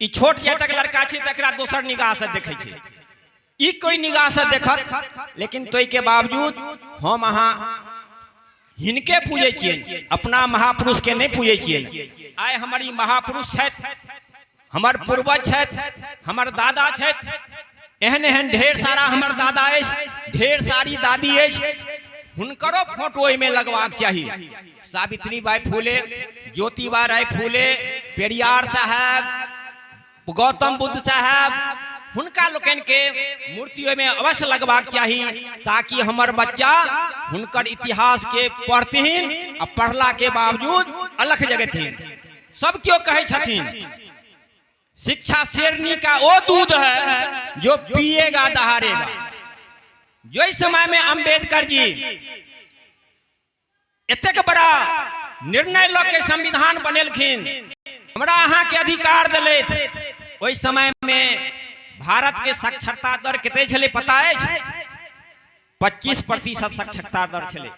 ई छोट जातक लड़का छै तकरा दोसर निगाह से देखे छै, ई कोई निगाह से देखत, लेकिन तोय के बावजूद हम अहाँ हिनके पूजे छियन, अपना महापुरुष के नहीं पूजे छियन। आय हमर ई महापुरुष छथि, हमर पूर्वज छथि, हमर दादा छथि, एहन एहन ढेर सारा हमर दादा अछि, ढेर सारी दादी अछि, हुनकरो फोटो में लगवाक चाहिए। सावित्रीबाई फूले, ज्योतिबा राय फूले, पेरियार साहब, गौतम बुद्ध साहब, हुनका लोकन के मूर्तियों में अवश्य लगवाक चाहिए, ताकि हमर बच्चा हुनकर इतिहास के पढ़थिन और पढ़ला के बावजूद अलग जगथिन। सब क्यों कहे छथिन शिक्षा शेरनी का वो दूध है जो पिएगा दहाड़ेगा। जो इस समय में अंबेडकर जी इतक बड़ा निर्णय लो के संविधान बनेलखिन, हमरा अहाँ के अधिकार दिले, उस समय में भारत के साक्षरता दर कते छले पता है? 25% साक्षरता दर छले।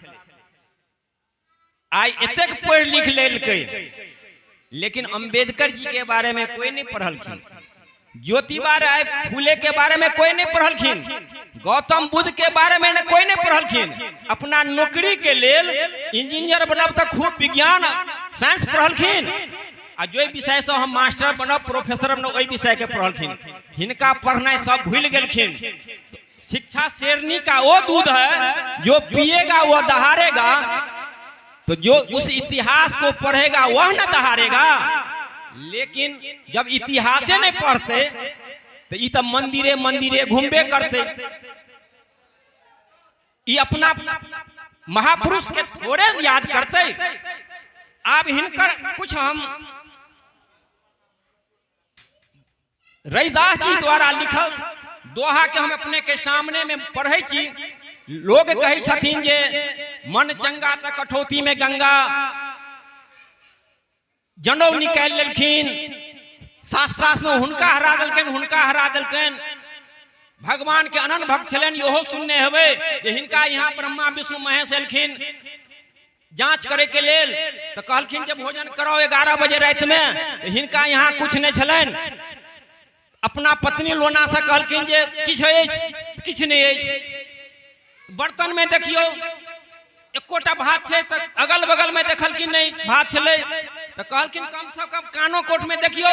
आई इतक पढ़ लिख लेलकै, लेकिन अंबेडकर जी के बारे में कोई नहीं पढ़लखिन, ज्योतिबा राय फूले के बारे में कोई नहीं पढ़लखिन, गौतम बुद्ध के बारे में कोई नहीं पढ़लखिन। अपना नौकरी के लेल इंजीनियर बनब तक खूब विज्ञान साइंस पढ़लखिन, आ जो विषय से हम मास्टर बनब प्रोफेसर बनब वही विषय के पढ़लखिन। हिनका पढ़ना सब भूल गलखिन। शिक्षा शेरनी का वो दूध है जो पिएगा वो दहाड़ेगा, तो जो उस इतिहास को पढ़ेगा वह न दहाड़ेगा। लेकिन जब इतिहास नहीं पढ़ते तो ये तो मंदिरे मंदिरे घूमबे करते, ये अपना महापुरुष के थोड़े याद करते। अब हिनकर कुछ हम रैदास जी द्वारा लिखल दोहा के हम अपने के सामने में पढ़े छी। लोग कहे छथिन जे मन चंगा त कठौती में गंगा, जनौ निकाल लेलखिन, शास्त्रार्थ में हुनका हरा देलकन, हुनका हरा देलकन। भगवान के अनंत भक्त छलन, इहो सुनने हेबे जे हिनका यहाँ ब्रह्मा विष्णु महेश एलखिन जांच करे के लेल, तो कहलखिन जे भोजन करो 11 बजे रात में, तो हिनका यहाँ कुछ नहीं छलन। अपना पत्नी लोना से कहलखिन जे किछ नहीं अछि। बर्तन में देखियो एकोटा भात है, तो अगल बगल में देखलखिन नहीं भात छले, तो कहलखिन कम से कम कानो कोट में देखियो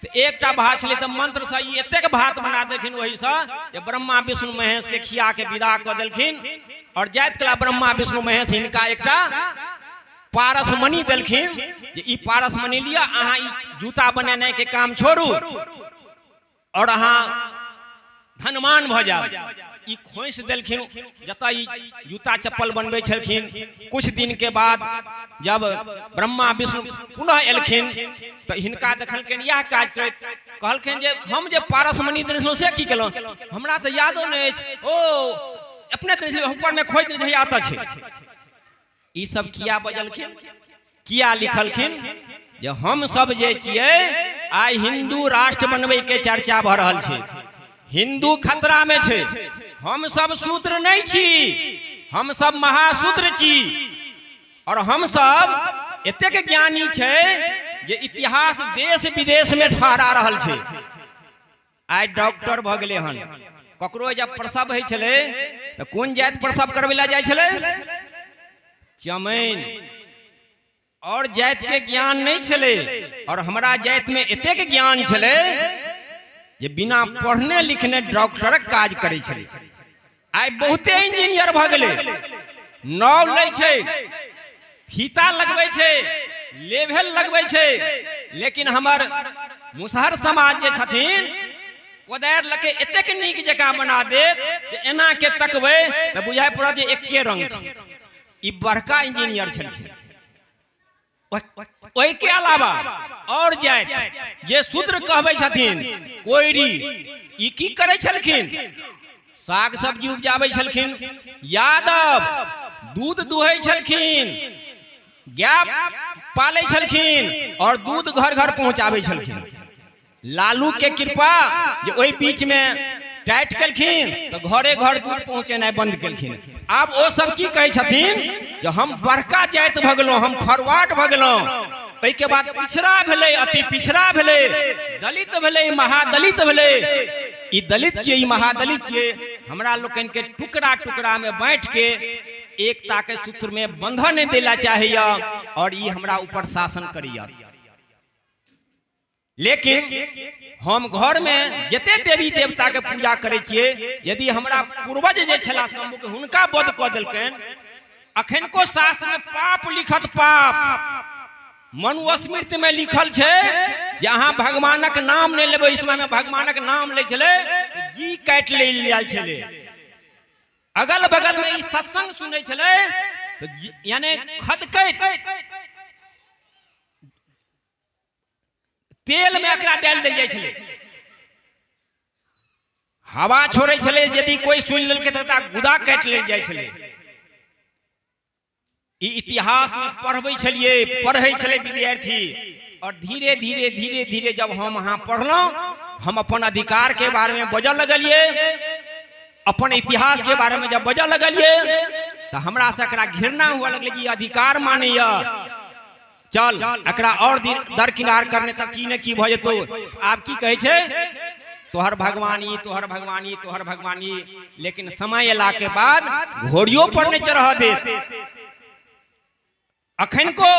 तो एकटा भात छले, तो मंत्र से ई एतेक भात बना देलखिन वही से जे ब्रह्मा विष्णु महेश के खिया के विदा कर देलखिन। और जाइत कला ब्रह्मा विष्णु महेश हिनका एकटा पारसमणि देलखिन जे ई पारसमणि लिया, अहाँ ई जूता बनेने के काम छोड़ू और अहाँ धनवान भ जाओ। ई खोइस देलखिन जता ई जूता चप्पल बनबे छलखिन। कुछ दिन के बाद जब ब्रह्मा विष्णु पुनः एलखिन तो हिनका देखलखिन यह काज करैत, कहलखिन जे हम जे पारसमणि देने से की केलहुँ, हमरा तो यादो नहीं अछि। ओ अपने देने ऊपर में खोज देने आता छे। ई सब किया बजलखिन, किया लिखलखिन जे हम सब जे छिए आइ हिंदू राष्ट्र बनबे के चर्चा भ रहल छे, हिंदू खतरा में छे। हम सब शूद्र नहीं छी, हम सब महाशूद्र छी। और हम सब एतेक ज्ञानी छे जे इतिहास देश विदेश में फहरा रहल छे। आइ डॉक्टर भ गेले हन, ककरो जब प्रसव होइ छले तो कोन जात प्रसव करबै ला जाय छले? चमैन। और जात के ज्ञान नहीं छले, और हमरा जात में एतेक ज्ञान छले जे बिना पढ़ने लिखने डॉक्टरक काज करे छले। आइ बहुते इंजीनियर भ गेले, नाव लै छै, फीता लगबै छै, लेवल लगबै छै, लेकिन हमर मुसहर समाज जे छथिन कोदारि लके एतेक नीक जकाँ बना देत जे एना के तकबै त बुझाय पड़त जे एके रंग छै। ई बड़का इंजीनियर छलखिन। ओहि के अलावा और जाति जे शूद्र कहबै छथिन, कोइरी, ई की करै छलखिन? साग सब्जी उपजाबै छलखिन। यादव दूध दुहै छलखिन, गाय पालै छलखिन और दूध घर घर पहुंचाबै छलखिन। लालू के कृपा जे ओहि बीच में टाइट केलखिन तो घरे घर दूध पहुंचेनाइ बंद केलखिन। आब ओ सब की कहै छथिन जे हम बड़का जाति भ गेलहुँ, हम फॉरवर्ड भ गेलहुँ, ओई के बाद पिछड़ा भेले, अति पिछड़ा भेले, दलित भेले, महादलित भेले। ई दलित छियै, ई महादलित छियै। हमरा लोकन के टुकड़ा टुकड़ा में बांट के एकता के सूत्र में बंधन नहीं देला चाहिए और ई हमरा ऊपर शासन करिया। लेकिन हम घर में जते देवी देवता के पूजा करे छियै, यदि हमरा पूर्वज जे छला शंभु के हुनका वध क देलकन, अखन को शास्त्र में पाप लिखत, पाप मनुस्मृति में लिखल छे जे अहाँ भगवानक नाम नहीं लेबै। इस समय में भगवानक नाम ले छले जी काट ले जाय छले। अगल बगल में ई सत्संग सुनै छले तो यानी खदकैत तेल में एकरा डाल देल जाय छले, हवा छोड़े छले। यदि कोई सुन लेलकै त गुदा काट लेल जाय छले। ई इतिहास में पढ़बै छलिए, पढ़ै छले विद्यार्थी। और धीरे धीरे धीरे धीरे जब हम वहां पढ़लौं, हम अपन अधिकार के बारे में बजऽ लगलिए, अपन इतिहास के बारे में जब बजऽ लगलिए तो हमरा से एकरा घृणा हुआ लगले कि अधिकार मानैय, चल एकरा और दरकिनार करने तक की ने की भ जेतो। आब की कहे छे, तोहर भगवानी, तोहर भगवानी, तोहर भगवानी। लेकिन समय अयला के बाद घोड़ियों पर नहीं चढ़ दे। अखन को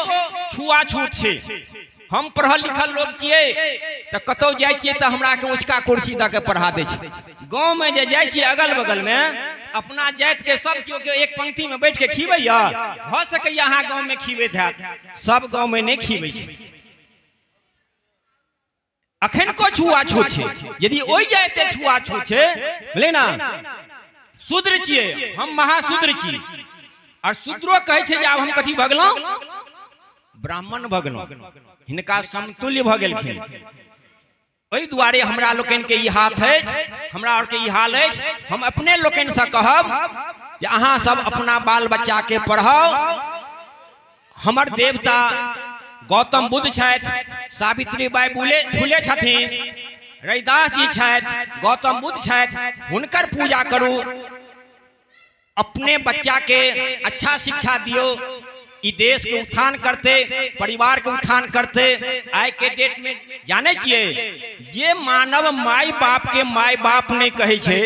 छुआछूत छे। हम पढ़ल लिखल लोग छियै तो कतौ जाय छियै तो हमरा के ऊंचका कुर्सी द के पढ़ा दे छै। गांव में जे जाय छियै अगल बगल में अपना जात के सब केओ के एक पंक्ति में बैठ के खिबैया, भ सकैया अहाँ गांव में खिबैत हैत, सब गांव में नहीं खिबै छै। अखन को छुआछूत छै। यदि ओइ जाते छुआछूत छै बोले ना, शूद्र छियै, हम महाशूद्र छी। और शूद्रो कहे छे जे आब हम कथी भगलौ, ब्राह्मण भगलौ, हिनका समतुल्य भ गेलखिन। ओहि दुआरे हमरा लोकन के ई हाथ अछि, हमरा और के ई हाल अछि। हम अपने लोकन से कहब जे अहाँ सब अपना बाल बच्चा के पढ़ाओ। हमर देवता गौतम बुद्ध छथि, सावित्री बाई फुले छथिन, रैदास जी छथि, गौतम बुद्ध छथि, हुनकर पूजा करू। अपने बच्चा के अच्छा शिक्षा दियो। ई देश के उत्थान करते, परिवार के उत्थान करते। आज के डेट में जाने छिए जे मानव माई बाप के माई बाप नहीं कहे छे,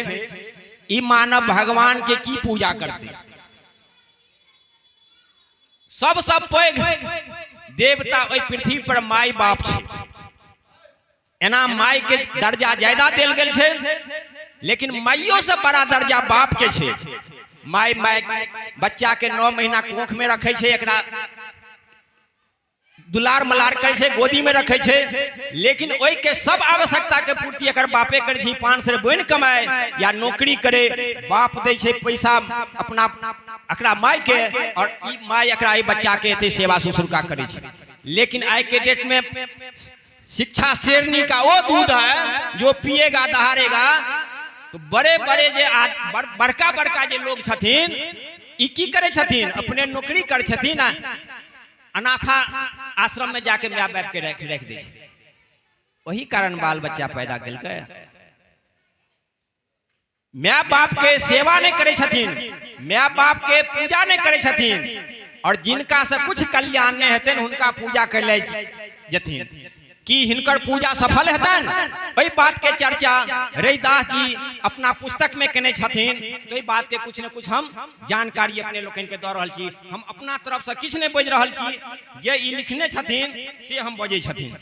ई मानव भगवान के की पूजा करते। सबसे पैघ देवता ओइ पृथ्वी पर माई बाप छे। एना माई के दर्जा ज्यादा देल गेल छे, लेकिन माइयों से बड़ा दर्जा बाप के छे। माई बच्चा के 9 महीना कोख में रखे छे, एकरा दुलार मलार करे छे, गोदी में रखे छे। लेकिन ओइ के सब आवश्यकता के पूर्ति एकर बापे करे छे। 5 से बोन कमाए या नौकरी करे, बाप दे छे पैसा अपना एकरा माई के, और ई माई एकरा ई बच्चा के एते सेवा शुश्रूषा करे छे। लेकिन आज के डेट में शिक्षा शेरनी का वो दूध है जो पिएगा दहाड़ेगा। तो बड़े बड़े जे बड़का बड़का जे लोग छथिन, ई की करे छथिन, अपने नौकरी करे छथिन, अनाथा आश्रम में जाके माय बाप के रख दे। वही कारण बाल बच्चा पैदा केलकै। माय बाप के सेवा नहीं करे छथिन, माय बाप के पूजा नहीं करे छथिन। और जिनका से कुछ कल्याण नहीं हेतन हुनका पूजा कर ले जथिन। कि हिनकर पूजा सफल हेतन, वही बात के चर्चा रैदास जी अपना पुस्तक में केने छथिन। तो ई बात के कुछ न कुछ हम जानकारी अपने लोकन के दऽ रहल छी। हम अपना तरफ से किछ नहीं बज रहल छी, जे ई लिखने छथिन से हम बजै छथिन।